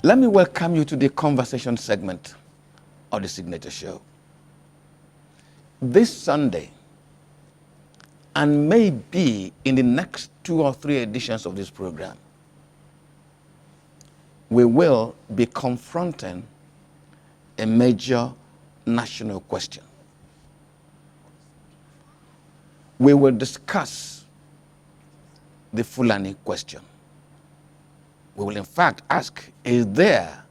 Let me welcome you to the conversation segment of the Signature Show. This Sunday, and maybe in the next 2 or 3 editions of this program, we will be confronting a major national question. We will discuss the Fulani question. We will in fact ask, is there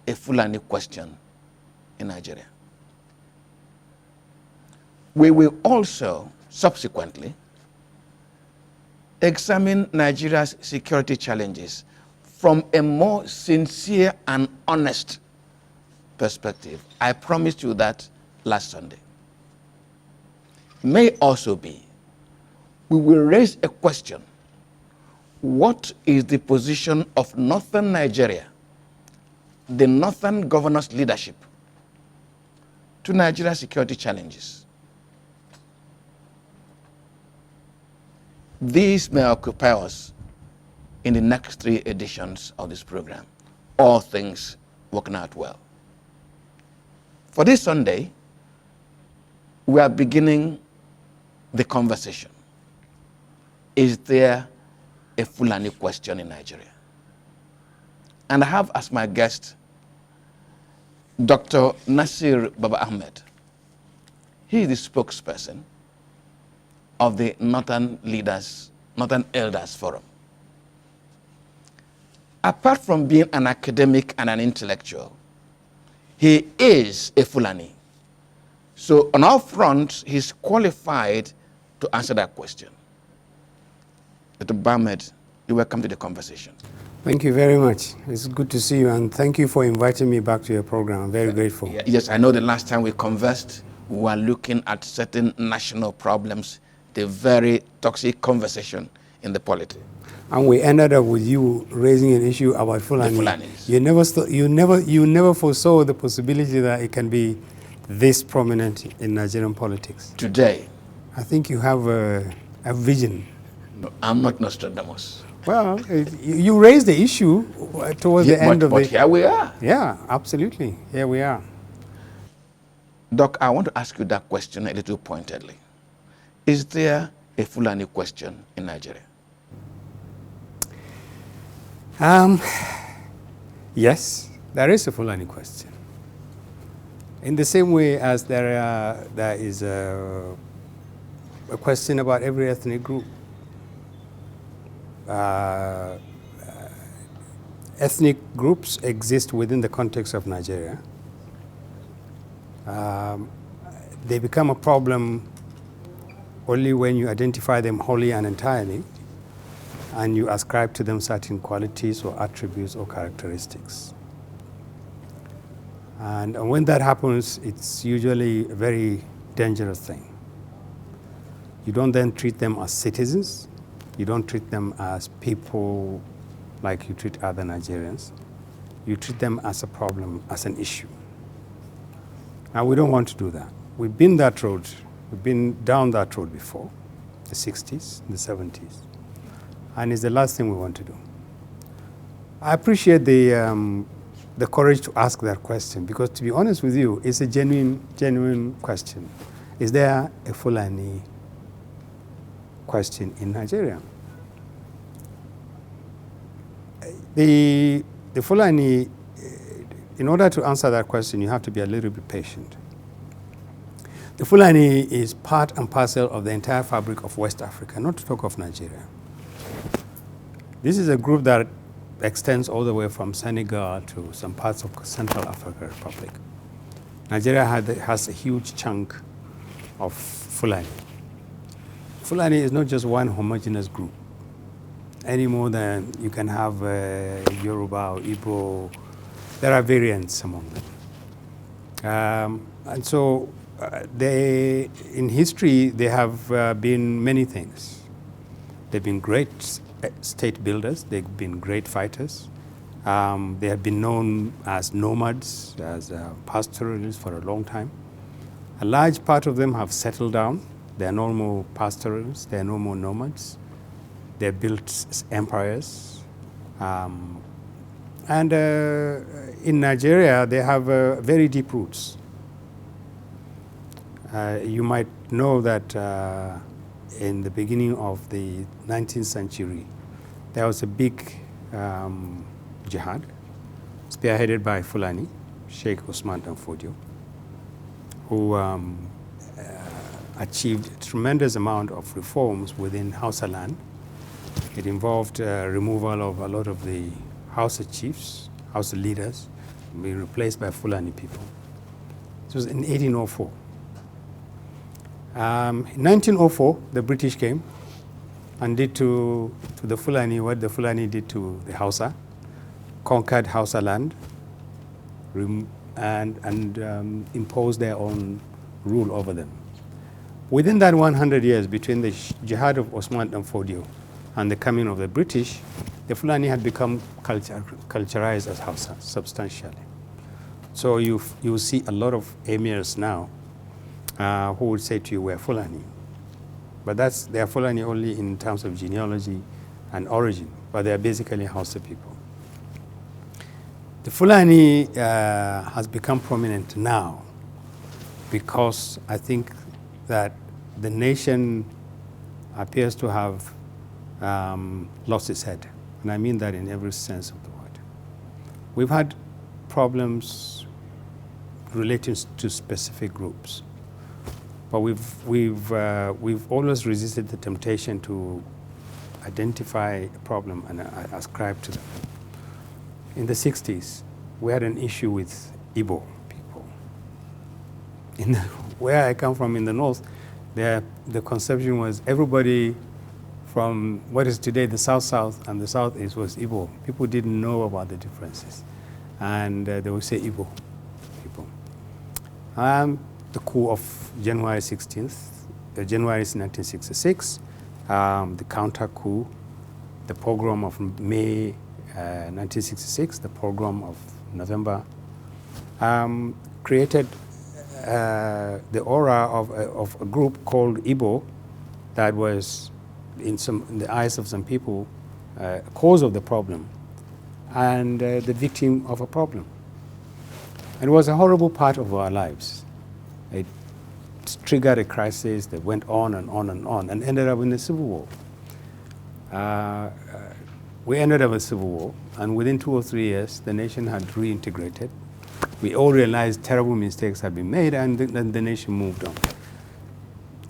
a Fulani question in Nigeria? We will also subsequently examine Nigeria's security challenges from a more sincere and honest perspective. I promised you that last Sunday. May also be, we will raise a question. What is the position of Northern Nigeria, the Northern governors' leadership, to Nigeria's security challenges? These may occupy us in the next 3 editions of this program, all things working out well. For this Sunday, we are beginning the conversation. Is there a Fulani question in Nigeria? And I have as my guest Dr. Nasir Baba Ahmed. He is the spokesperson of the Northern Elders Forum. Apart from being an academic and an intellectual, he is a Fulani. So on our front, he's qualified to answer that question. Dr. Ahmed, you're welcome to the conversation. Thank you very much. It's good to see you, and thank you for inviting me back to your program. I'm very grateful. Yes, I know the last time we conversed, we were looking at certain national problems, the very toxic conversation in the polity. And we ended up with you raising an issue about Fulani. The Fulanis. You never foresaw the possibility that it can be this prominent in Nigerian politics. Today. I think you have a vision. No, I'm not Nostradamus. Well, you raised the issue towards the end of the... But here we are. Yeah, absolutely. Here we are. Doc, I want to ask you that question a little pointedly. Is there a Fulani question in Nigeria? Yes, there is a Fulani question. In the same way as there is a question about every ethnic group. Ethnic groups exist within the context of Nigeria. They become a problem only when you identify them wholly and entirely, and you ascribe to them certain qualities or attributes or characteristics. And when that happens, it's usually a very dangerous thing. You don't then treat them as citizens. You don't treat them as people like you treat other Nigerians. You treat them as a problem, as an issue. Now, we don't want to do that. We've been that road. We've been down that road before, the 60s, the 70s. And it's the last thing we want to do. I appreciate the courage to ask that question, because to be honest with you, it's a genuine question. Is there a Fulani question in Nigeria? The Fulani, in order to answer that question, you have to be a little bit patient. The Fulani is part and parcel of the entire fabric of West Africa, not to talk of Nigeria. This is a group that extends all the way from Senegal to some parts of Central African Republic. Nigeria has a huge chunk of Fulani. Fulani is not just one homogeneous group, any more than you can have Yoruba or Igbo. There are variants among them. And so in history, they have been many things. They've been great state builders. They've been great fighters. They have been known as nomads, as pastoralists for a long time. A large part of them have settled down. They are no more pastoralists. They are no more nomads. They built empires. And in Nigeria, they have very deep roots. You might know that in the beginning of the 19th century, there was a big jihad spearheaded by Fulani, Sheikh Usman Dan Fodio, who achieved a tremendous amount of reforms within Hausa land. It involved removal of a lot of the Hausa chiefs, Hausa leaders, being replaced by Fulani people. It was in 1804. In 1904, the British came and did to the Fulani what the Fulani did to the Hausa, conquered Hausa land, and imposed their own rule over them. Within that 100 years, between the jihad of Osman Dan Fodio and the coming of the British, the Fulani had become culturized as Hausa substantially. So you see a lot of emirs now who would say to you, we're Fulani. But they are Fulani only in terms of genealogy and origin, but they are basically Hausa people. The Fulani has become prominent now because I think that the nation appears to have lost its head. And I mean that in every sense of the word. We've had problems relating to specific groups, but we've always resisted the temptation to identify a problem and ascribe to them. In the 60s, we had an issue with Igbo people. Where I come from in the north, the conception was everybody from what is today the south-south and the southeast was Igbo. People didn't know about the differences. And they would say Igbo people. The coup of January 16th, January 1966, the counter coup, the pogrom of May 1966, the pogrom of November, created the aura of a group called Igbo that was, in the eyes of some people, cause of the problem and the victim of a problem. And it was a horrible part of our lives. It triggered a crisis that went on and on and on and ended up in a civil war. We ended up in a civil war, and within 2 or 3 years, the nation had reintegrated. We all realized terrible mistakes had been made, and the nation moved on.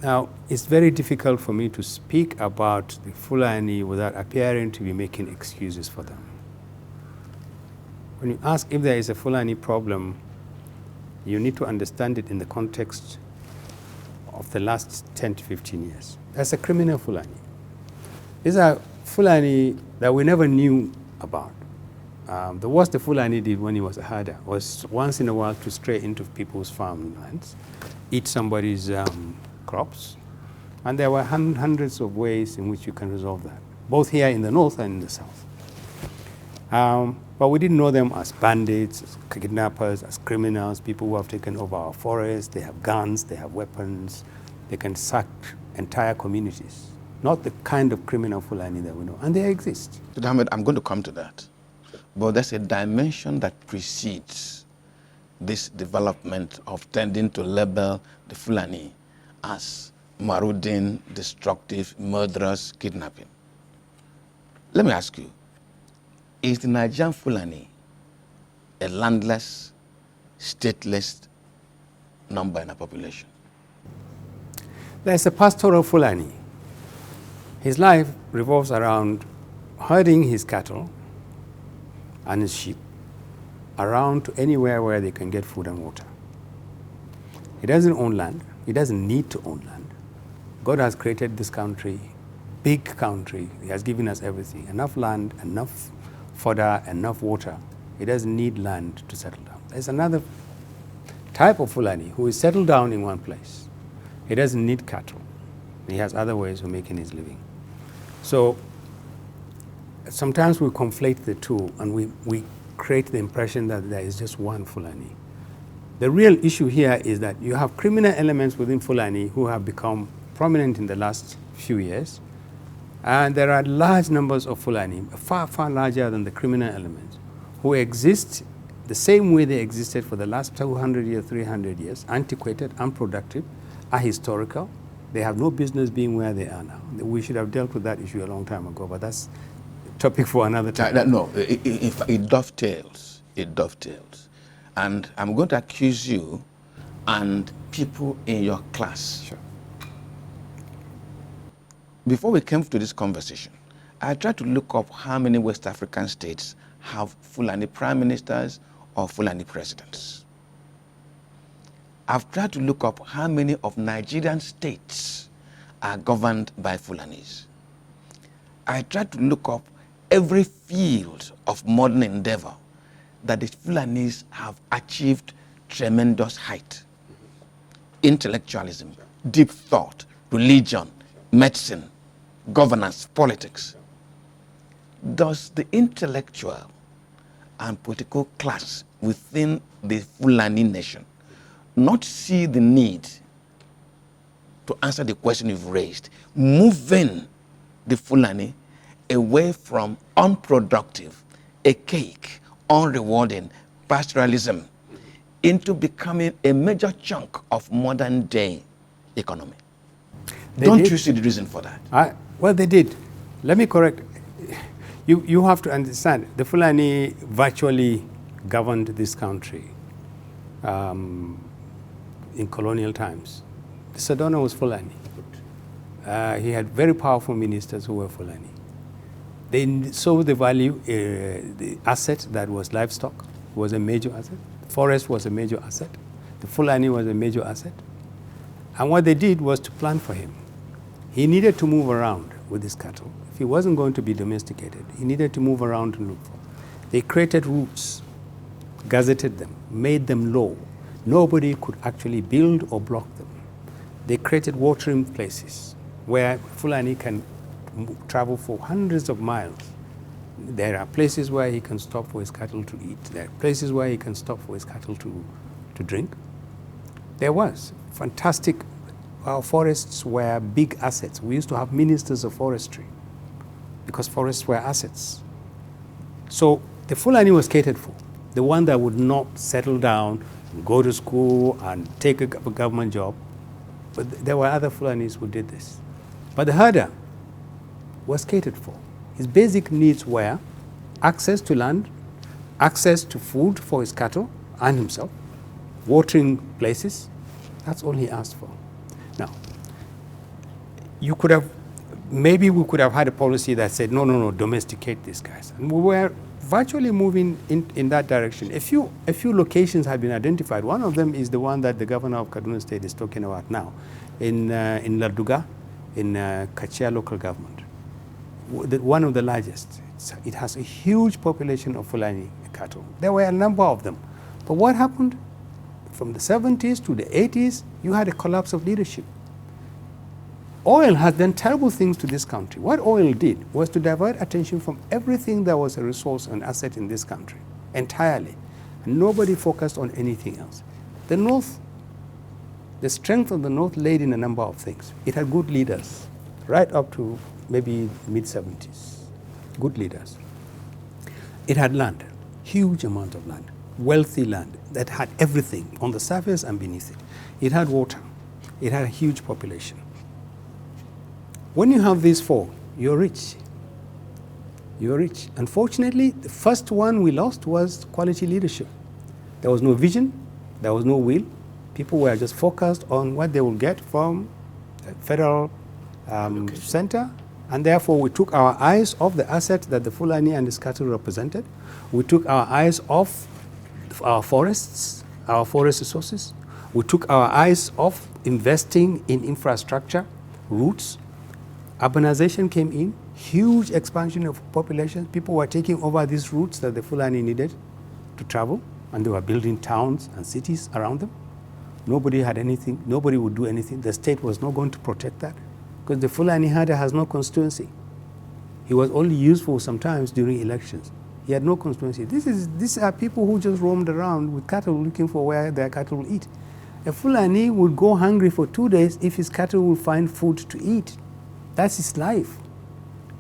Now, it's very difficult for me to speak about the Fulani without appearing to be making excuses for them. When you ask if there is a Fulani problem, you need to understand it in the context of the last 10 to 15 years. There's a criminal Fulani. These are Fulani that we never knew about. The worst the Fulani did when he was a herder was once in a while to stray into people's farmlands, eat somebody's crops, and there were hundreds of ways in which you can resolve that, both here in the north and in the south. But we didn't know them as bandits, as kidnappers, as criminals, people who have taken over our forests. They have guns, they have weapons, they can sack entire communities. Not the kind of criminal Fulani that we know, and they exist. Ahmed, I'm going to come to that. But there's a dimension that precedes this development of tending to label the Fulani as marauding, destructive, murderous, kidnapping. Let me ask you, is the Nigerian Fulani a landless, stateless number in a population? There's a pastoral Fulani. His life revolves around herding his cattle and his sheep around to anywhere where they can get food and water. He doesn't own land. He doesn't need to own land. God has created this country, big country. He has given us everything, enough land, enough fodder, enough water. He doesn't need land to settle down. There's another type of Fulani who is settled down in one place. He doesn't need cattle. He has other ways of making his living. So sometimes we conflate the two and we create the impression that there is just one Fulani. The real issue here is that you have criminal elements within Fulani who have become prominent in the last few years. And there are large numbers of Fulani, far, far larger than the criminal elements, who exist the same way they existed for the last 200 years, 300 years, antiquated, unproductive, ahistorical. They have no business being where they are now. We should have dealt with that issue a long time ago, but that's a topic for another time. No, it dovetails. It dovetails. And I'm going to accuse you and people in your class. Sure. Before we came to this conversation, I tried to look up how many West African states have Fulani prime ministers or Fulani presidents. I've tried to look up how many of Nigerian states are governed by Fulanis. I tried to look up every field of modern endeavor that the Fulanis have achieved tremendous height. Intellectualism, deep thought, religion, medicine, governance, politics. Does the intellectual and political class within the Fulani nation not see the need to answer the question you've raised, moving the Fulani away from unproductive, archaic, unrewarding pastoralism into becoming a major chunk of modern day economy? Don't you see the reason for that? Well, they did. Let me correct. You have to understand, the Fulani virtually governed this country in colonial times. The Sadona was Fulani. He had very powerful ministers who were Fulani. They saw the value, the asset that was livestock was a major asset. Forest was a major asset. The Fulani was a major asset. And what they did was to plan for him. He needed to move around with his cattle. If he wasn't going to be domesticated, he needed to move around and look for. They created routes, gazetted them, made them low. Nobody could actually build or block them. They created watering places where Fulani can travel for hundreds of miles. There are places where he can stop for his cattle to eat. There are places where he can stop for his cattle to drink. There was fantastic. Our forests were big assets. We used to have ministers of forestry because forests were assets. So the Fulani was catered for, the one that would not settle down, go to school and take a government job. But there were other Fulanis who did this. But the herder was catered for. His basic needs were access to land, access to food for his cattle and himself, watering places. That's all he asked for. Now, you could have, maybe we could have had a policy that said, no, domesticate these guys. And we were virtually moving in that direction. A few locations have been identified. One of them is the one that the governor of Kaduna State is talking about now, in Larduga, in Kachia local government. One of the largest. It has a huge population of Fulani cattle. There were a number of them. But what happened? From the 70s to the 80s, you had a collapse of leadership. Oil has done terrible things to this country. What oil did was to divert attention from everything that was a resource and asset in this country, entirely. And nobody focused on anything else. The North, the strength of the North laid in a number of things. It had good leaders, right up to maybe mid-70s, good leaders. It had land, huge amount of land, wealthy land that had everything on the surface and beneath it. It had water. It had a huge population. When you have these four, you're rich. You're rich. Unfortunately, the first one we lost was quality leadership. There was no vision. There was no will. People were just focused on what they will get from the federal center. And therefore, we took our eyes off the asset that the Fulani and the cattle represented. We took our eyes off our forests, our forest resources. We took our eyes off investing in infrastructure, routes. Urbanization came in, huge expansion of population. People were taking over these routes that the Fulani needed to travel, and they were building towns and cities around them. Nobody had anything, nobody would do anything. The state was not going to protect that because the Fulani herder has no constituency. He was only useful sometimes during elections. He had no constituency. These are people who just roamed around with cattle looking for where their cattle will eat. A Fulani would go hungry for 2 days if his cattle will find food to eat. That's his life.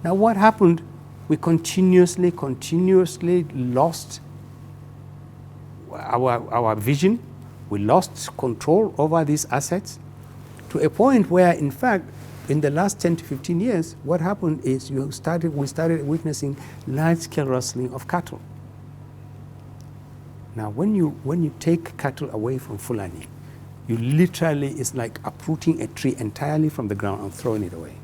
Now what happened? We continuously lost our vision. We lost control over these assets to a point where, in fact, in the last 10 to 15 years, what happened is we started witnessing large-scale rustling of cattle. Now, when you take cattle away from Fulani, you literally, it's like uprooting a tree entirely from the ground and throwing it away.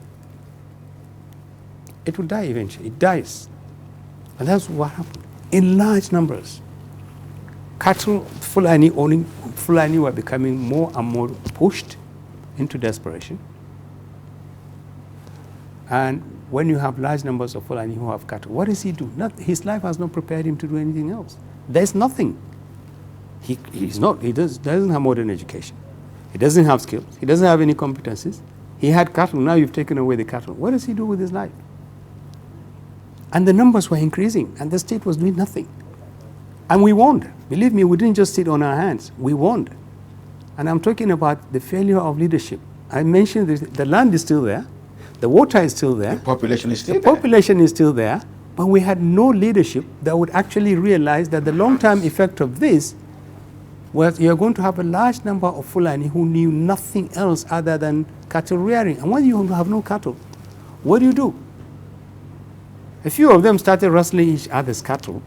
It will die eventually. It dies. And that's what happened. In large numbers, cattle, Fulani were becoming more and more pushed into desperation. And when you have large numbers of Fulani who have cattle, what does he do? His life has not prepared him to do anything else. There's nothing. He doesn't have modern education. He doesn't have skills. He doesn't have any competencies. He had cattle. Now you've taken away the cattle. What does he do with his life? And the numbers were increasing, and the state was doing nothing. And we warned. Believe me, we didn't just sit on our hands. We warned. And I'm talking about the failure of leadership. I mentioned the land is still there. The water is still there. The population is still there. The population is still there. But we had no leadership that would actually realize that the long-term effect of this was you're going to have a large number of Fulani who knew nothing else other than cattle rearing. And when you have no cattle, what do? A few of them started rustling each other's cattle,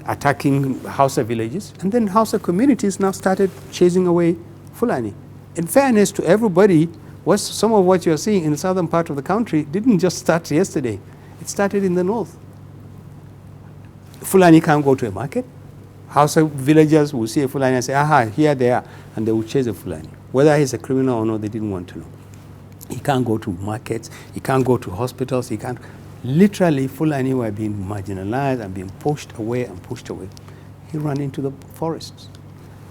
attacking Hausa villages, and then Hausa communities now started chasing away Fulani. In fairness to everybody, some of what you're seeing in the southern part of the country didn't just start yesterday. It started in the north. Fulani can't go to a market. Hausa villagers will see a Fulani and say, aha, here they are, and they will chase a Fulani. Whether he's a criminal or not, they didn't want to know. He can't go to markets, he can't go to hospitals, he can't. Literally, Fulani were being marginalized and being pushed away and pushed away. He ran into the forests.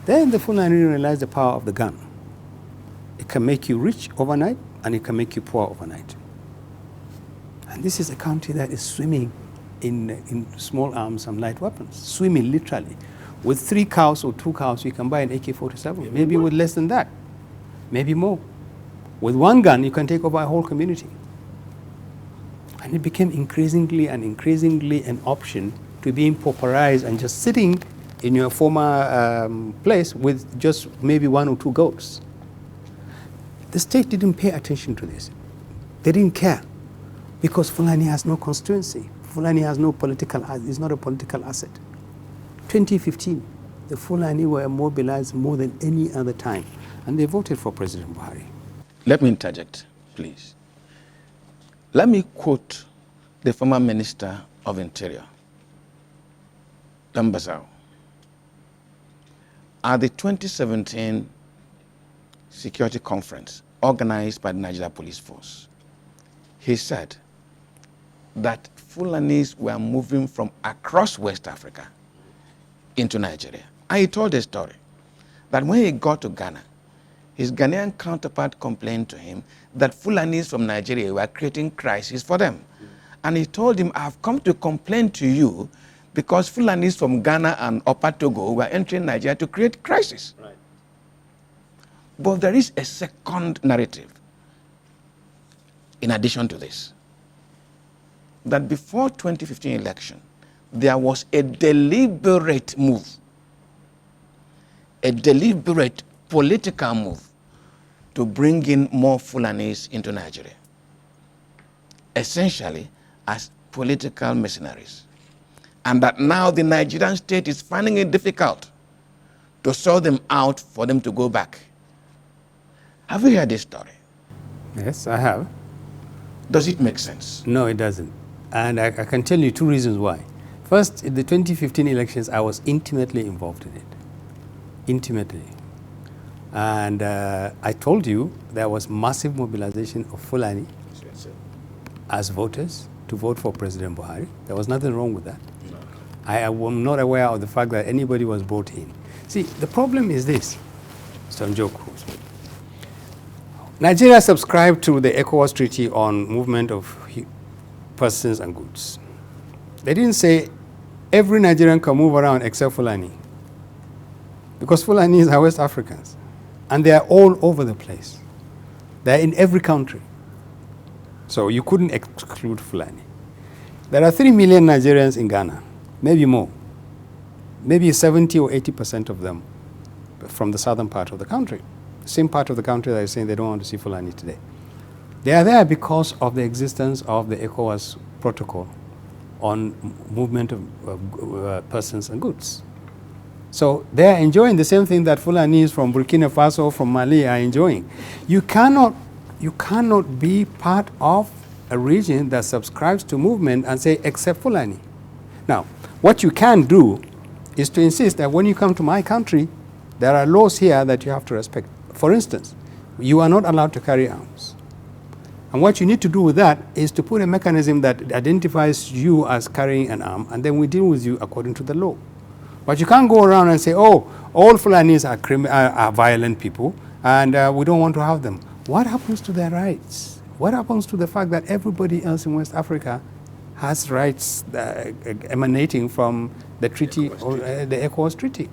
Then the Fulani realized the power of the gun. It can make you rich overnight, and it can make you poor overnight. And this is a country that is swimming in small arms and light weapons, swimming literally. With 3 cows or 2 cows, you can buy an AK-47, maybe with less than that, maybe more. With 1 gun, you can take over a whole community. And it became increasingly an option to being pauperized and just sitting in your former place with just maybe 1 or 2 goats. The state didn't pay attention to this. They didn't care because Fulani has no constituency. Fulani has no political, is not a political asset. 2015, the Fulani were mobilized more than any other time, and they voted for President Buhari. Let me interject, please. Let me quote the former Minister of Interior, Dambazao. At the 2017 Security Conference organized by the Nigeria Police Force, he said that Fulanis were moving from across West Africa into Nigeria. And he told a story that when he got to Ghana, his Ghanaian counterpart complained to him that Fulanis from Nigeria were creating crisis for them. And he told him, I've come to complain to you because Fulanis from Ghana and Upper Togo were entering Nigeria to create crisis. Right. But there is a second narrative in addition to this, that before 2015 election, there was a deliberate move, a deliberate political move to bring in more Fulanis into Nigeria, essentially as political mercenaries. And that now the Nigerian state is finding it difficult to sort them out for them to go back. Have you heard this story? Yes, I have. Does it make sense? No, it doesn't. And I can tell you 2 reasons why. First, in the 2015 elections, I was intimately involved in it. Intimately. And I told you there was massive mobilization of Fulani as voters to vote for President Buhari. There was nothing wrong with that. No. I am not aware of the fact that anybody was brought in. See, the problem is this, Mr. Njoku. Nigeria subscribed to the ECOWAS Treaty on movement of persons and goods. They didn't say every Nigerian can move around except Fulani, because Fulanis are West Africans, and they are all over the place. They're in every country. So you couldn't exclude Fulani. There are 3 million Nigerians in Ghana, maybe more. maybe 70 or 80% of them from the southern part of the country. The same part of the country that is saying they don't want to see Fulani today. They are there because of the existence of the ECOWAS protocol on movement of persons and goods. So they are enjoying the same thing that Fulanis from Burkina Faso, from Mali are enjoying. You cannot be part of a region that subscribes to movement and say, except Fulani. Now, what you can do is to insist that when you come to my country, there are laws here that you have to respect. For instance, you are not allowed to carry arms. And what you need to do with that is to put a mechanism that identifies you as carrying an arm, and then we deal with you according to the law. But you can't go around and say, oh, all Fulanis are violent people, and we don't want to have them. What happens to their rights? What happens to the fact that everybody else in West Africa has rights emanating from the treaty, or the ECOWAS treaty?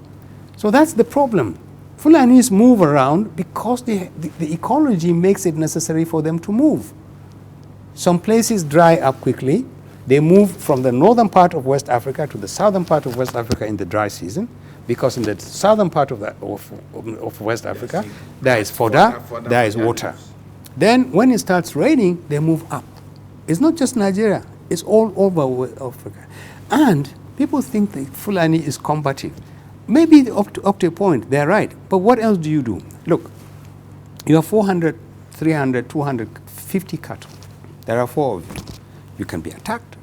So that's the problem. Fulanis move around because the ecology makes it necessary for them to move. Some places dry up quickly. They move from the northern part of West Africa to the southern part of West Africa in the dry season, because in the southern part of West Africa, there is fodder, there is water. Then when it starts raining, they move up. It's not just Nigeria, it's all over Africa. And people think that Fulani is combative. Maybe up to a point, they're right. But what else do you do? Look, you have 400, 300, 250 cattle. There are 4 of you. You can be attacked.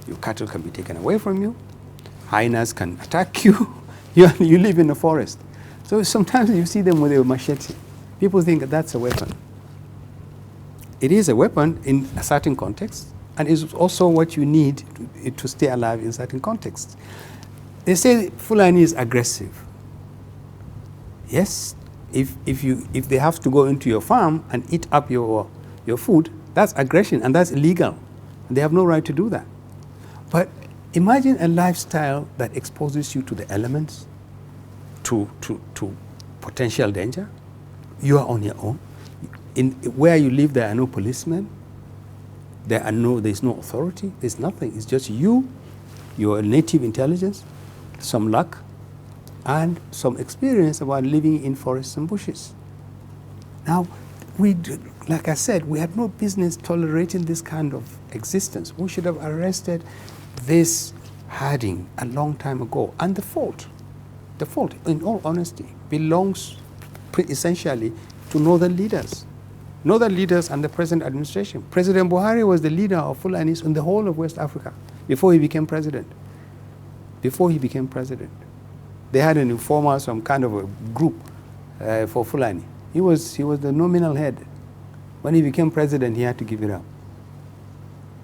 Your cattle can be taken away from you. Hyenas can attack you. You live in the forest. So sometimes you see them with a machete. People think that's a weapon. It is a weapon in a certain context, and it's also what you need to stay alive in certain contexts. They say Fulani is aggressive. Yes, if they have to go into your farm and eat up your food, that's aggression, and that's illegal. They have no right to do that. But imagine a lifestyle that exposes you to the elements, to potential danger. You are on your own. Where you live, there are no policemen. There's no authority. There's nothing. It's just you, your native intelligence, some luck, and some experience about living in forests and bushes. Now, like I said, we had no business tolerating this kind of existence. We should have arrested this herding a long time ago. And the fault, in all honesty, belongs essentially to northern leaders and the present administration. President Buhari was the leader of Fulanis in the whole of West Africa before he became president. They had an informer, some kind of a group for Fulani. He was the nominal head. When he became president, he had to give it up.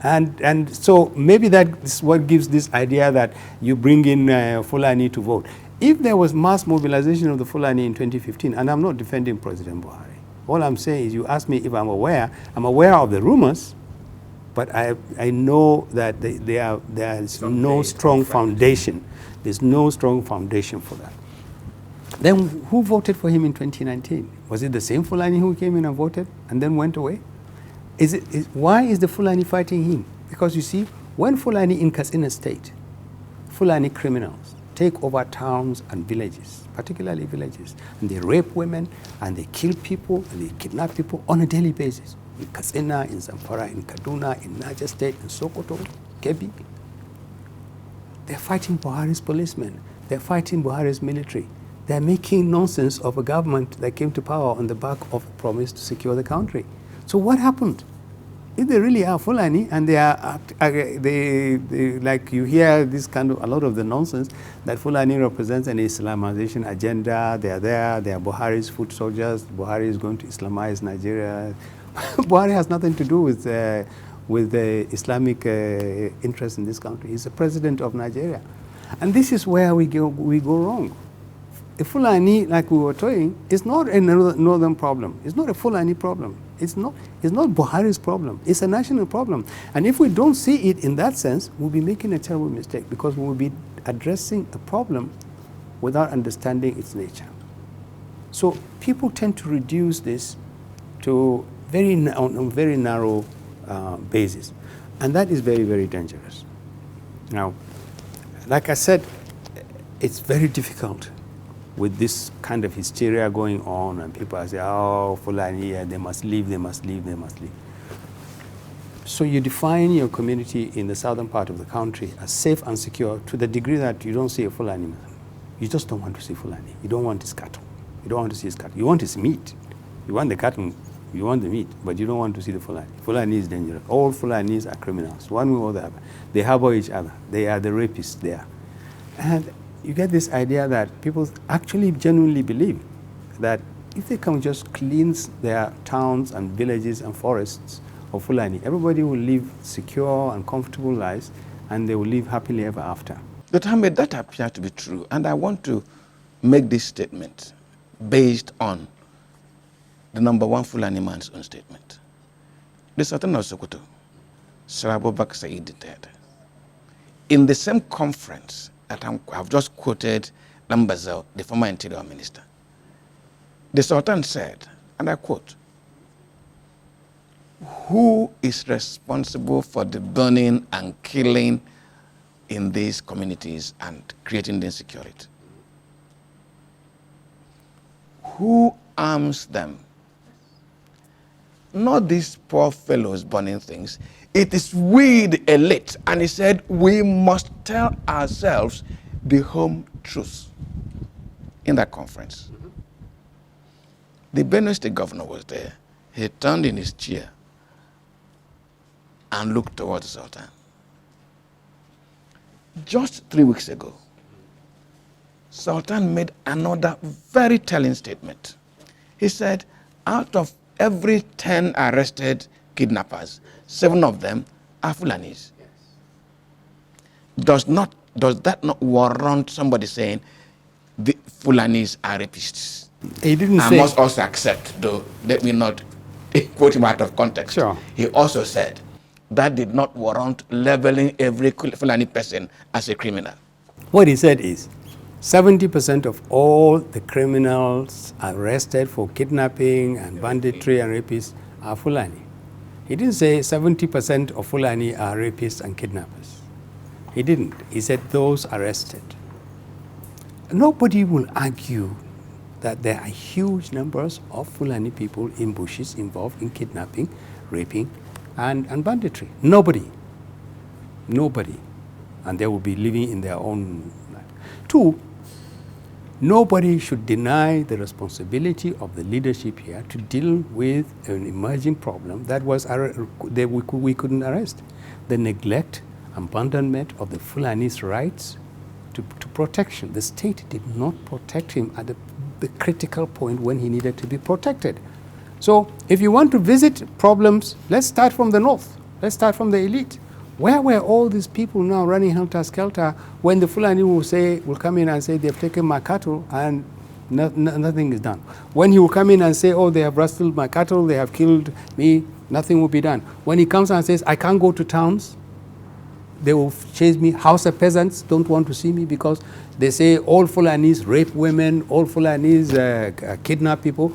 And so maybe that's what gives this idea that you bring in Fulani to vote. If there was mass mobilization of the Fulani in 2015, and I'm not defending President Buhari, all I'm saying is, you ask me if I'm aware of the rumors, but I know that there's no strong foundation. There's no strong foundation for that. Then who voted for him in 2019? Was it the same Fulani who came in and voted and then went away? Why is the Fulani fighting him? Because you see, when Fulani in Katsina State, Fulani criminals take over towns and villages, particularly villages, and they rape women, and they kill people, and they kidnap people on a daily basis. In Katsina, in Zamfara, in Kaduna, in Niger State, in Sokoto, Kebbi. They're fighting Buhari's policemen. They're fighting Buhari's military. They're making nonsense of a government that came to power on the back of a promise to secure the country. So what happened? If they really are Fulani and they like you hear this kind of a lot of the nonsense that Fulani represents an Islamization agenda, they are Buhari's foot soldiers, Buhari is going to Islamize Nigeria. Buhari has nothing to do with the Islamic interest in this country. He's the president of Nigeria. And this is where we go wrong. The Fulani, like we were saying, is not a northern problem. It's not a Fulani problem. It's not Buhari's problem. It's a national problem. And if we don't see it in that sense, we'll be making a terrible mistake, because we will be addressing a problem without understanding its nature. So people tend to reduce this to on a very narrow basis. And that is very, very dangerous. Now, like I said, it's very difficult with this kind of hysteria going on, and people say, oh, Fulani, yeah, they must leave, they must leave, they must leave. So you define your community in the southern part of the country as safe and secure to the degree that you don't see a Fulani man. You just don't want to see Fulani. You don't want his cattle. You don't want to see his cattle. You want his meat. You want the cattle, you want the meat, but you don't want to see the Fulani. Fulani is dangerous. All Fulanis are criminals, one way or the other. They harbor each other. They are the rapists there. And you get this idea that people actually genuinely believe that if they can just cleanse their towns and villages and forests of Fulani, everybody will live secure and comfortable lives, and they will live happily ever after. Dr. Ahmed, that appears to be true, and I want to make this statement based on the number one Fulani man's own statement. The Sultan of Sokoto, Sir Abubakar Said III, in the same conference that I've just quoted Lambazel, the former interior minister, the Sultan said, and I quote, "Who is responsible for the burning and killing in these communities and creating the insecurity? Who arms them? Not these poor fellows burning things. It is we, the elite." And he said, we must tell ourselves the home truth in that conference. The Benue State governor was there. He turned in his chair and looked towards the Sultan. Just 3 weeks ago, Sultan made another very telling statement. He said, out of every 10 arrested kidnappers, 7 of them are Fulanis. Does that not warrant somebody saying the Fulanis are rapists? He didn't I say. must also accept, though, let me not quote him out of context. Sure. He also said that did not warrant leveling every Fulani person as a criminal. What he said is 70% of all the criminals arrested for kidnapping and banditry and rapists are Fulani. He didn't say 70% of Fulani are rapists and kidnappers. He didn't. He said those arrested. Nobody will argue that there are huge numbers of Fulani people in bushes involved in kidnapping, raping, and banditry. Nobody. Nobody. And they will be living in their own life. 2, nobody should deny the responsibility of the leadership here to deal with an emerging problem that was that we couldn't arrest. The neglect, abandonment of the Fulani's rights to protection. The state did not protect him at the critical point when he needed to be protected. So if you want to visit problems, let's start from the north. Let's start from the elite. Where were all these people now running helter-skelter when the Fulani will come in and say they've taken my cattle and nothing is done? When he will come in and say, oh, they have rustled my cattle, they have killed me, nothing will be done. When he comes and says, I can't go to towns, they will chase me. Hausa peasants don't want to see me because they say all Fulanis rape women, all Fulanis kidnap people.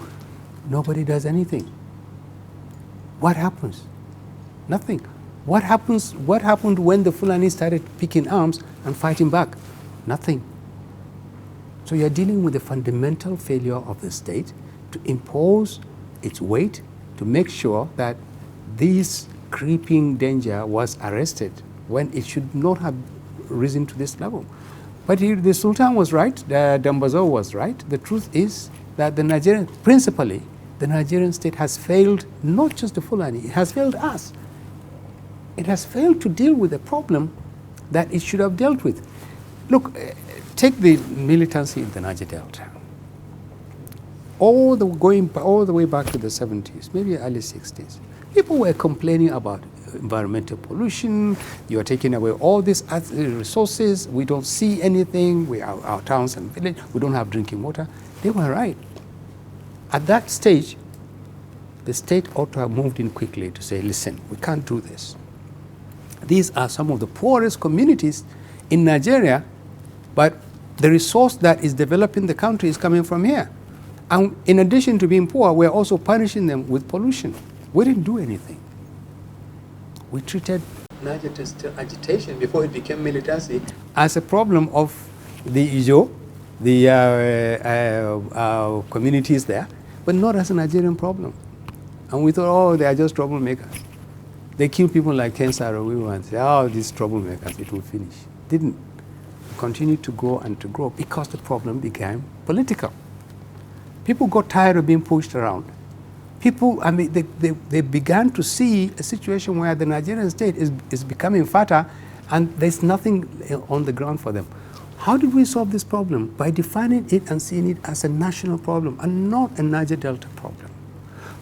Nobody does anything. What happens? Nothing. What happened when the Fulani started picking arms and fighting back? Nothing. So you're dealing with the fundamental failure of the state to impose its weight to make sure that this creeping danger was arrested when it should not have risen to this level. But the Sultan was right, Dambazo was right. The truth is that principally, the Nigerian state has failed not just the Fulani, it has failed us. It has failed to deal with a problem that it should have dealt with. Look, take the militancy in the Niger Delta. Going all the way back to the 70s, maybe early 60s, people were complaining about environmental pollution. You are taking away all these resources. We don't see anything. Our towns and villages, we don't have drinking water. They were right. At that stage, the state ought to have moved in quickly to say, listen, we can't do this. These are some of the poorest communities in Nigeria, but the resource that is developing the country is coming from here. And in addition to being poor, we're also punishing them with pollution. We didn't do anything. We treated Niger agitation before it became militancy as a problem of the Ijo, the communities there, but not as a Nigerian problem. And we thought, oh, they are just troublemakers. They kill people like Ken Saro-Wiwa and say, oh, these troublemakers, it will finish. Didn't. Continued to grow and to grow because the problem became political. People got tired of being pushed around. People, I mean, they began to see a situation where the Nigerian state is becoming fatter and there's nothing on the ground for them. How did we solve this problem? By defining it and seeing it as a national problem and not a Niger Delta problem.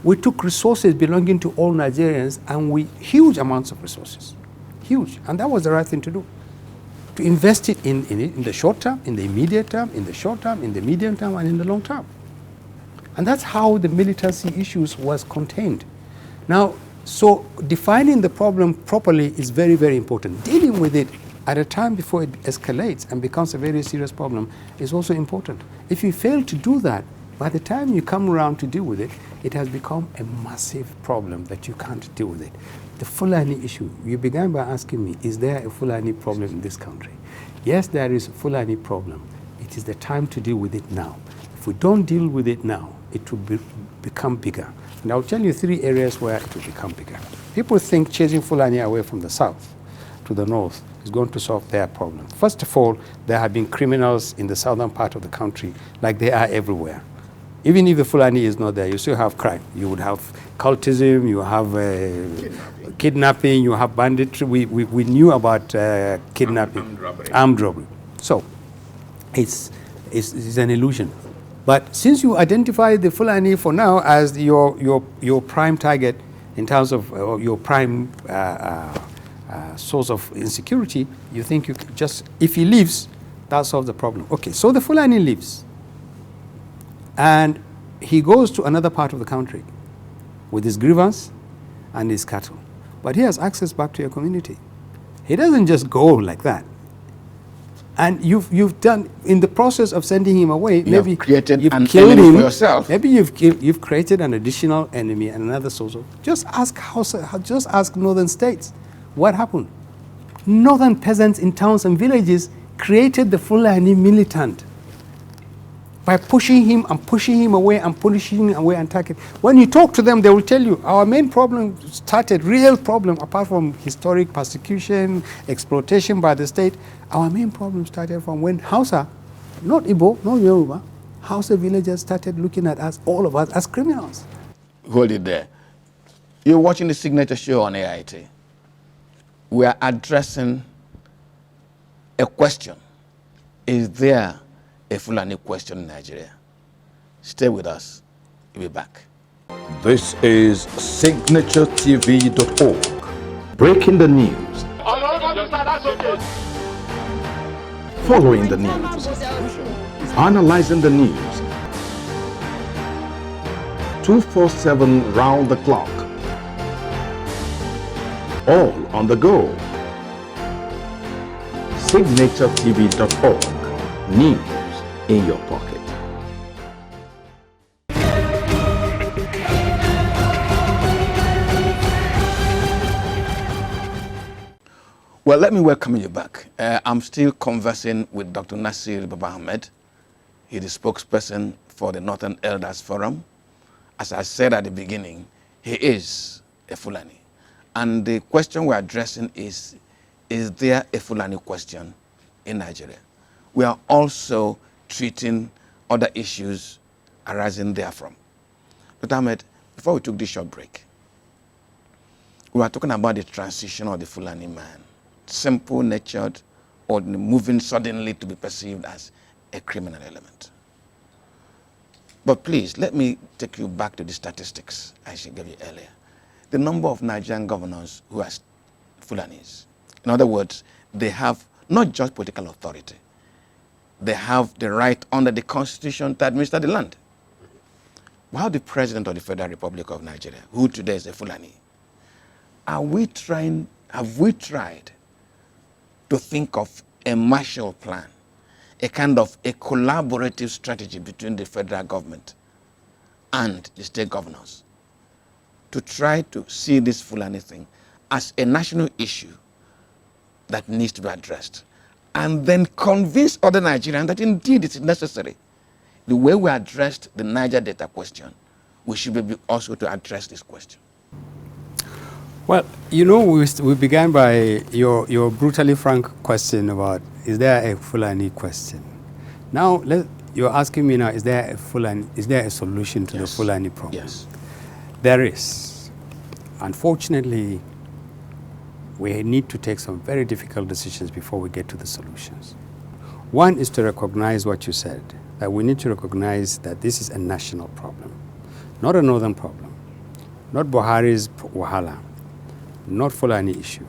We took resources belonging to all Nigerians and huge amounts of resources, huge, and that was the right thing to do. To invest it in the short term, in the immediate term, in the short term, in the medium term, and in the long term. And that's how the militancy issues was contained. Now, so defining the problem properly is very, very important. Dealing with it at a time before it escalates and becomes a very serious problem is also important. If you fail to do that, by the time you come around to deal with it, it has become a massive problem that you can't deal with it. The Fulani issue, you began by asking me, is there a Fulani problem in this country? Yes, there is a Fulani problem. It is the time to deal with it now. If we don't deal with it now, it will become bigger. And I'll tell you 3 areas where it will become bigger. People think chasing Fulani away from the south to the north is going to solve their problem. First of all, there have been criminals in the southern part of the country like they are everywhere. Even if the Fulani is not there, you still have crime. You would have cultism, you have kidnapping, you have banditry. We knew about kidnapping, armed robbery. So it's an illusion. But since you identify the Fulani for now as your prime target in terms of your prime source of insecurity, you think you can just, if he leaves, that solves the problem. Okay, so the Fulani leaves. And he goes to another part of the country with his grievance and his cattle. But he has access back to your community. He doesn't just go like that. And you've done, in the process of sending him away, maybe you've killed him for yourself. Maybe you've created an additional enemy and another source of. Just ask northern states. What happened? Northern peasants in towns and villages created the Fulani militant by pushing him away and pushing him away and attacking. When you talk to them, they will tell you, our main problem started, real problem, apart from historic persecution, exploitation by the state, our main problem started from when Hausa, not Igbo, not Yoruba, Hausa villagers started looking at us, all of us, as criminals. Hold it there. You're watching the Signature Show on AIT. We are addressing a question. Is there a Fulani question in Nigeria? Stay with us. We'll be back. This is Signaturetv.org. Breaking the news. Following the news. Analyzing the news. 247 round the clock. All on the go. Signaturetv.org. News in your pocket. Well, let me welcome you back. I'm still conversing with Dr. Nasir Baba Ahmed. He's the spokesperson for the Northern Elders Forum. As I said at the beginning, he is a Fulani. And the question we're addressing is there a Fulani question in Nigeria? We are also treating other issues arising therefrom. But Ahmed, before we took this short break, we were talking about the transition of the Fulani man, simple-natured or moving suddenly to be perceived as a criminal element. But please, let me take you back to the statistics I gave you earlier. The number of Nigerian governors who are Fulanis. In other words, they have not just political authority, they have the right under the Constitution to administer the land. While the President of the Federal Republic of Nigeria, who today is a Fulani, have we tried to think of a Marshall Plan, a kind of a collaborative strategy between the federal government and the state governors to try to see this Fulani thing as a national issue that needs to be addressed? and then convince other Nigerians that indeed it's necessary. The way we addressed the Niger Delta question, we should be able also to address this question. Well, you know, we began by your brutally frank question about, is there a Fulani question? Now, you're asking me now, is there a solution to the Fulani problem? Yes. There is. Unfortunately, we need to take some very difficult decisions before we get to the solutions. One is to recognize what you said, that we need to recognize that this is a national problem, not a northern problem, not Buhari's wahala, not Fulani issue,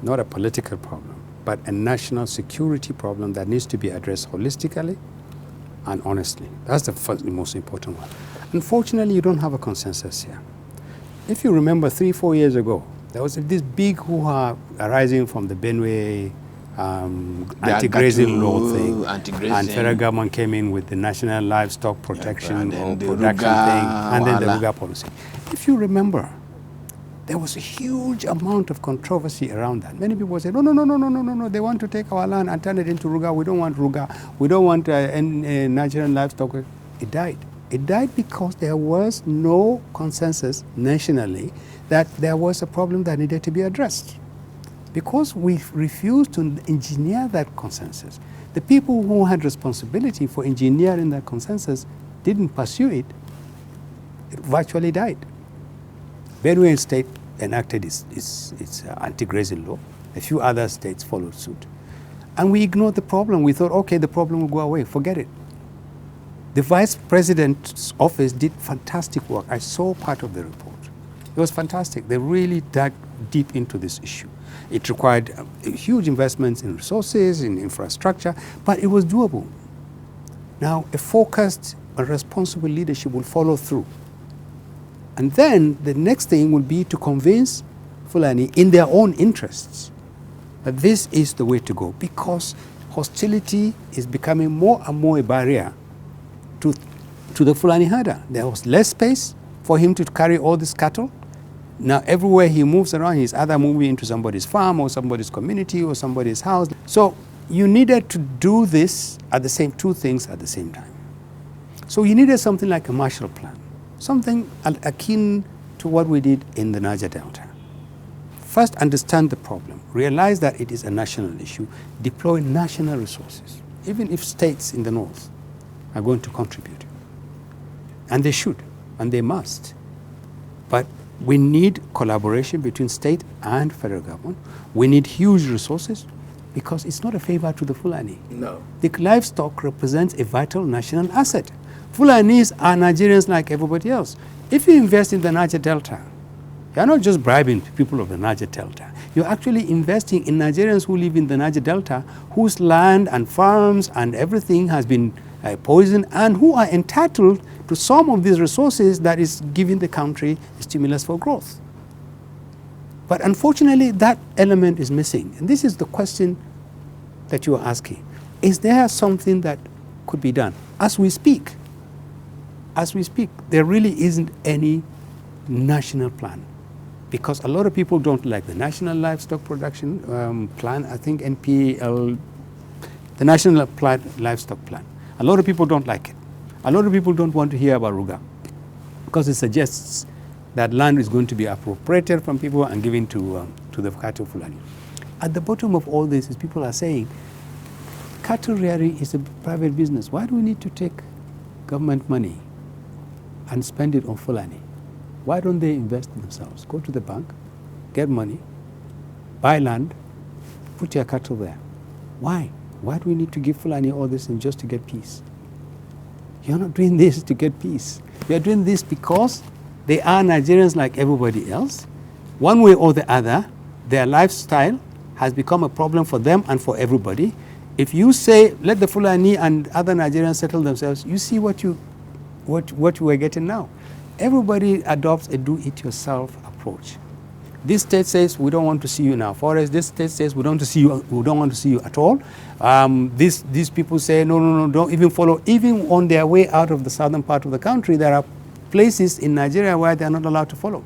not a political problem, but a national security problem that needs to be addressed holistically and honestly. That's the most important one. Unfortunately, you don't have a consensus here. If you remember 3-4 years ago, there was this big hoo-ha arising from the Benue anti-grazing law thing. And federal government came in with the National Livestock Protection or Production thing, and then the Ruga policy. If you remember, there was a huge amount of controversy around that. Many people said, no, they want to take our land and turn it into Ruga. We don't want Ruga. We don't want Nigerian livestock. It died. It died because there was no consensus nationally that there was a problem that needed to be addressed. Because we refused to engineer that consensus, the people who had responsibility for engineering that consensus didn't pursue it. It virtually died. Benue State enacted its anti-grazing law. A few other states followed suit. And we ignored the problem. We thought, okay, the problem will go away. Forget it. The Vice President's office did fantastic work. I saw part of the report. It was fantastic. They really dug deep into this issue. It required huge investments in resources, in infrastructure, but it was doable. Now, a focused and responsible leadership will follow through. And then the next thing will be to convince Fulani in their own interests that this is the way to go, because hostility is becoming more and more a barrier to the Fulani herder. There was less space for him to carry all this cattle. Now everywhere he moves around, he's either moving into somebody's farm or somebody's community or somebody's house. So you needed to do this at the same, two things at the same time. So you needed something like a Marshall Plan, something akin to what we did in the Niger Delta. First, understand the problem, realize that it is a national issue, deploy national resources, even if states in the north are going to contribute. And they should, and they must. But we need collaboration between state and federal government. We need huge resources because it's not a favor to the Fulani. No. The livestock represents a vital national asset. Fulanis are Nigerians like everybody else. If you invest in the Niger Delta, you're not just bribing people of the Niger Delta. You're actually investing in Nigerians who live in the Niger Delta, whose land and farms and everything has been poisoned, and who are entitled to some of these resources that is giving the country a stimulus for growth. But unfortunately, that element is missing. And this is the question that you are asking. Is there something that could be done? As we speak, there really isn't any national plan. Because a lot of people don't like the National Livestock Production Plan, I think NPL, the National Livestock Plan. A lot of people don't like it. A lot of people don't want to hear about Ruga because it suggests that land is going to be appropriated from people and given to the cattle Fulani. At the bottom of all this is people are saying, cattle rearing is a private business. Why do we need to take government money and spend it on Fulani? Why don't they invest in themselves? Go to the bank, get money, buy land, put your cattle there. Why? Why do we need to give Fulani all this and just to get peace? You're not doing this to get peace. You're doing this because they are Nigerians like everybody else. One way or the other, their lifestyle has become a problem for them and for everybody. If you say, let the Fulani and other Nigerians settle themselves, you see what we're getting now. Everybody adopts a do-it-yourself approach. This state says, we don't want to see you in our forest. This state says, we don't want to see you at all. These people say, no, don't even follow. Even on their way out of the southern part of the country, there are places in Nigeria where they're not allowed to follow.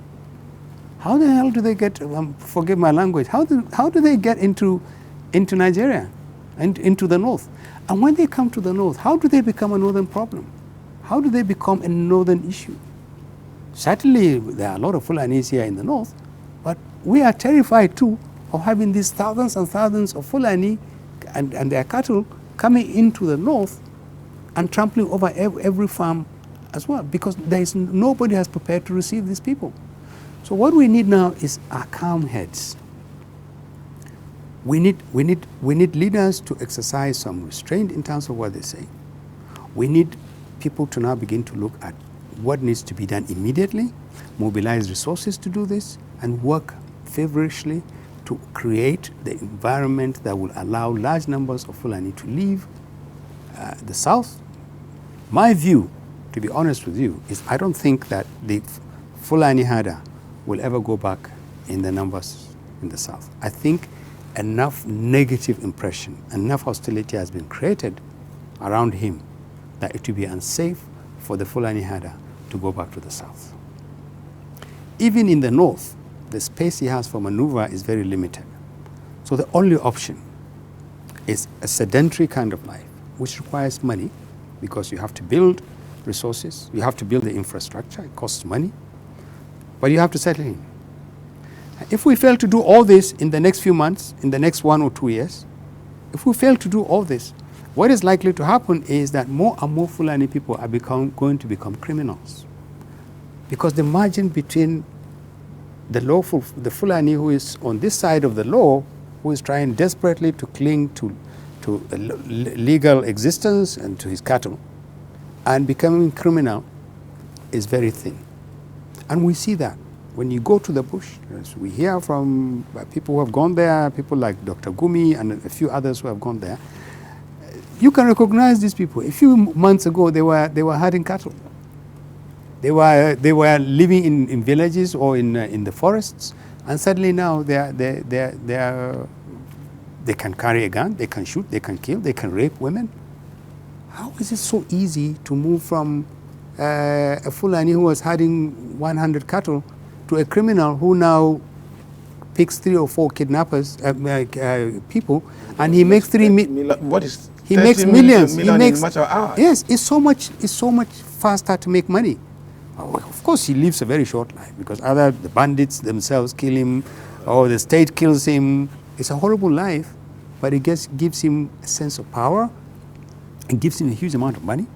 How the hell do they get, forgive my language, how do they get into into Nigeria and into the north. And when they come to the north, how do they become a northern problem? How do they become a northern issue? Certainly, there are a lot of Fulanis here in the north, but we are terrified too of having these thousands and thousands of Fulani and their cattle coming into the north and trampling over every farm as well, because nobody has prepared to receive these people. So what we need now is our calm heads. We need leaders to exercise some restraint in terms of what they say. We need people to now begin to look at what needs to be done immediately, mobilize resources to do this, and work feverishly to create the environment that will allow large numbers of Fulani to leave the south. My view, to be honest with you, is I don't think that the Fulani herder will ever go back in the numbers in the south. I think enough negative impression, enough hostility has been created around him that it will be unsafe for the Fulani herder to go back to the south. Even in the north, the space he has for maneuver is very limited. So the only option is a sedentary kind of life, which requires money, because you have to build resources, you have to build the infrastructure, it costs money, but you have to settle in. If we fail to do all this in the next few months, in the next 1 or 2 years, if we fail to do all this, what is likely to happen is that more and more Fulani people are going to become criminals. Because the margin between the Fulani who is on this side of the law, who is trying desperately to cling to a legal existence and to his cattle, and becoming criminal, is very thin. And we see that. When you go to the bush, as we hear from people who have gone there, people like Dr. Gumi and a few others who have gone there, you can recognize these people. A few months ago, they were herding cattle. They were living in villages or in the forests, and suddenly now they can carry a gun, they can shoot, they can kill, they can rape women. How is it so easy to move from a Fulani who was herding 100 cattle to a criminal who now picks 3 or 4 kidnappers, people, and he makes he makes millions. He makes, yes, it's so much faster to make money. Of course, he lives a very short life because either the bandits themselves kill him or the state kills him. It's a horrible life, but it gives him a sense of power. It gives him a huge amount of money,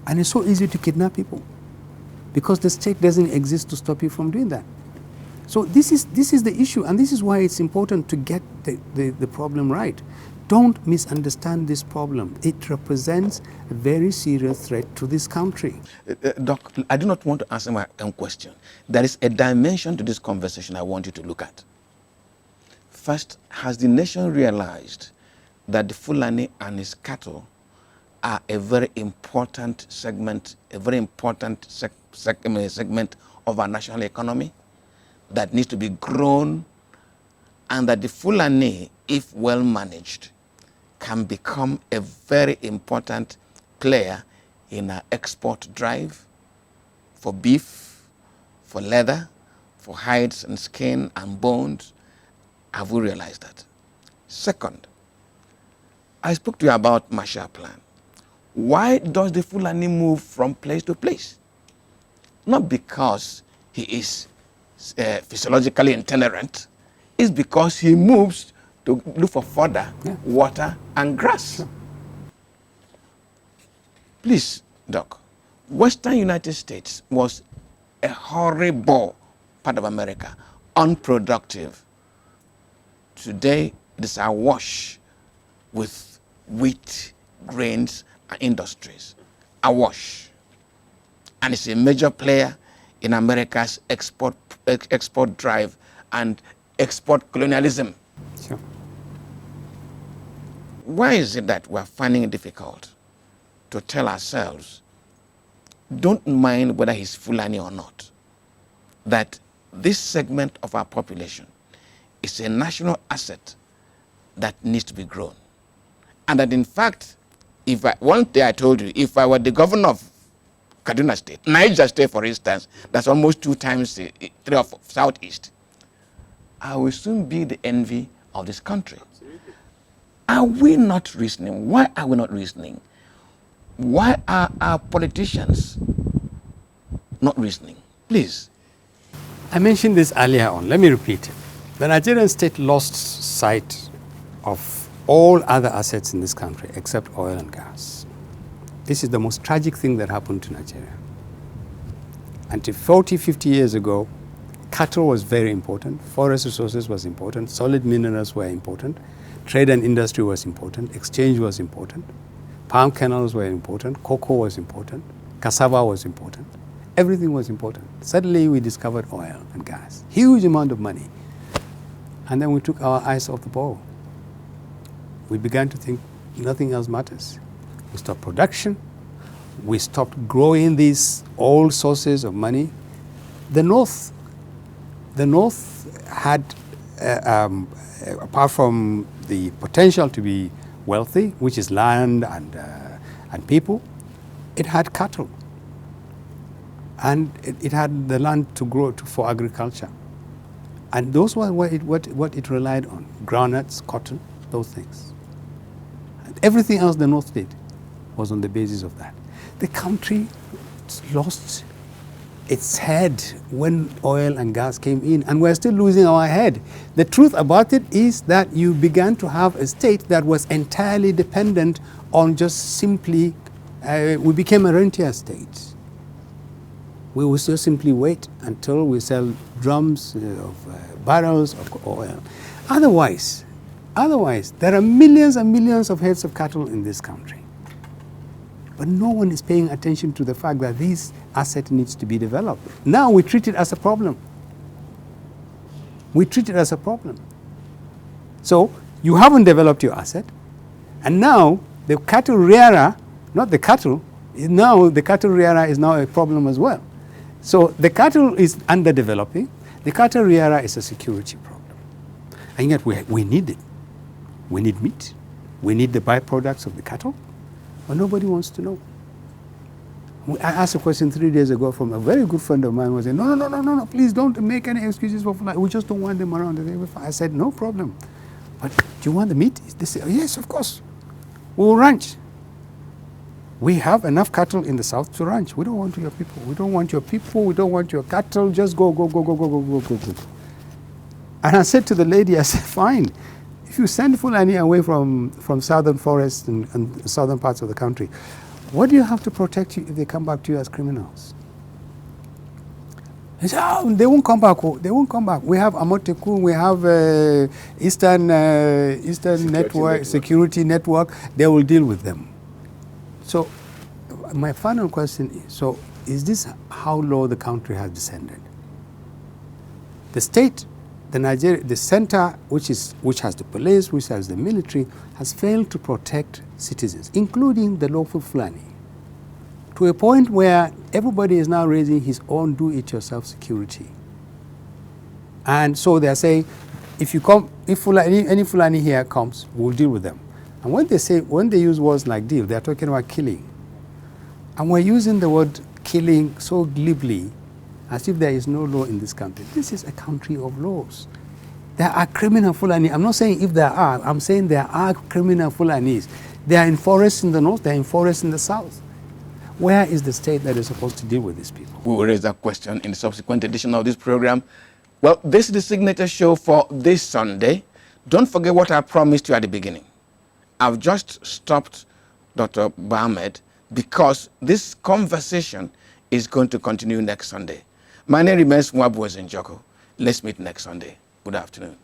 and it's so easy to kidnap people because the state doesn't exist to stop you from doing that. So this is the issue, and this is why it's important to get the problem right. Don't misunderstand this problem. It represents a very serious threat to this country. Doc, I do not want to answer my own question. There is a dimension to this conversation I want you to look at. First, has the nation realized that the Fulani and his cattle are a very important segment, segment of our national economy that needs to be grown, and that the Fulani, if well managed, can become a very important player in our export drive for beef, for leather, for hides and skin and bones? Have we realized that? Second, I spoke to you about Marshall Plan. Why does the Fulani move from place to place? Not because he is physiologically intolerant. It's because he moves to look for fodder, water, and grass. Sure. Please, Doc, Western United States was a horrible part of America, unproductive. Today, it is awash with wheat, grains, and industries. Awash. And it's a major player in America's export drive and export colonialism. Sure. Why is it that we're finding it difficult to tell ourselves, don't mind whether he's Fulani or not, that this segment of our population is a national asset that needs to be grown? And that in fact, one day I told you, if I were the governor of Kaduna State, Niger State for instance, that's almost 2 times 3 of Southeast, I will soon be the envy of this country. Are we not reasoning? Why are we not reasoning? Why are our politicians not reasoning? Please. I mentioned this earlier on. Let me repeat it. The Nigerian state lost sight of all other assets in this country except oil and gas. This is the most tragic thing that happened to Nigeria. Until 40, 50 years ago, cattle was very important, forest resources was important, solid minerals were important, trade and industry was important, exchange was important, palm kernels were important, cocoa was important, cassava was important, everything was important. Suddenly we discovered oil and gas, huge amount of money. And then we took our eyes off the ball. We began to think nothing else matters. We stopped production. We stopped growing these old sources of money. The North had, apart from the potential to be wealthy, which is land and people, it had cattle. And it had the land to grow for agriculture. And those were what it relied on, groundnuts, cotton, those things. And everything else the North did was on the basis of that. The country lost its head when oil and gas came in, and we're still losing our head. The truth about it is that you began to have a state that was entirely dependent on just simply, we became a rentier state. We will just simply wait until we sell drums of barrels of oil. Otherwise, there are millions and millions of heads of cattle in this country. But no one is paying attention to the fact that this asset needs to be developed. Now we treat it as a problem. We treat it as a problem. So you haven't developed your asset, and now the cattle rearer, not the cattle, now the cattle rearer is now a problem as well. So the cattle is underdeveloping. The cattle rearer is a security problem. And yet we need it. We need meat. We need the byproducts of the cattle. But nobody wants to know. I asked a question 3 days ago from a very good friend of mine who was saying, no, please don't make any excuses for Fulani. We just don't want them around. I said, no problem. But do you want the meat? They said, yes, of course. We will ranch. We have enough cattle in the south to ranch. We don't want your people. We don't want your people. We don't want your cattle. Just go. And I said to the lady, I said, fine. If you send Fulani away from southern forests and southern parts of the country, what do you have to protect you if they come back to you as criminals? They say, oh, they won't come back. They won't come back. We have Amotekun, we have Eastern Security Network. They will deal with them. So my final question is, so is this how low the country has descended? The state, the center, which has the police, which has the military, has failed to protect citizens, including the lawful Fulani, to a point where everybody is now raising his own do-it-yourself security. And so they're saying, if any Fulani here comes, we'll deal with them. And when they use words like deal, they're talking about killing. And we're using the word killing so glibly, as if there is no law in this country. This is a country of laws. There are criminal Fulani. I'm not saying if there are, I'm saying there are criminal Fulanis. They are in forests in the north, they are in forests in the south. Where is the state that is supposed to deal with these people? We will raise that question in the subsequent edition of this program. Well, this is the signature show for this Sunday. Don't forget what I promised you at the beginning. I've just stopped Dr. Ahmed because this conversation is going to continue next Sunday. My name remains Mwabu Njoku. Let's meet next Sunday. Good afternoon.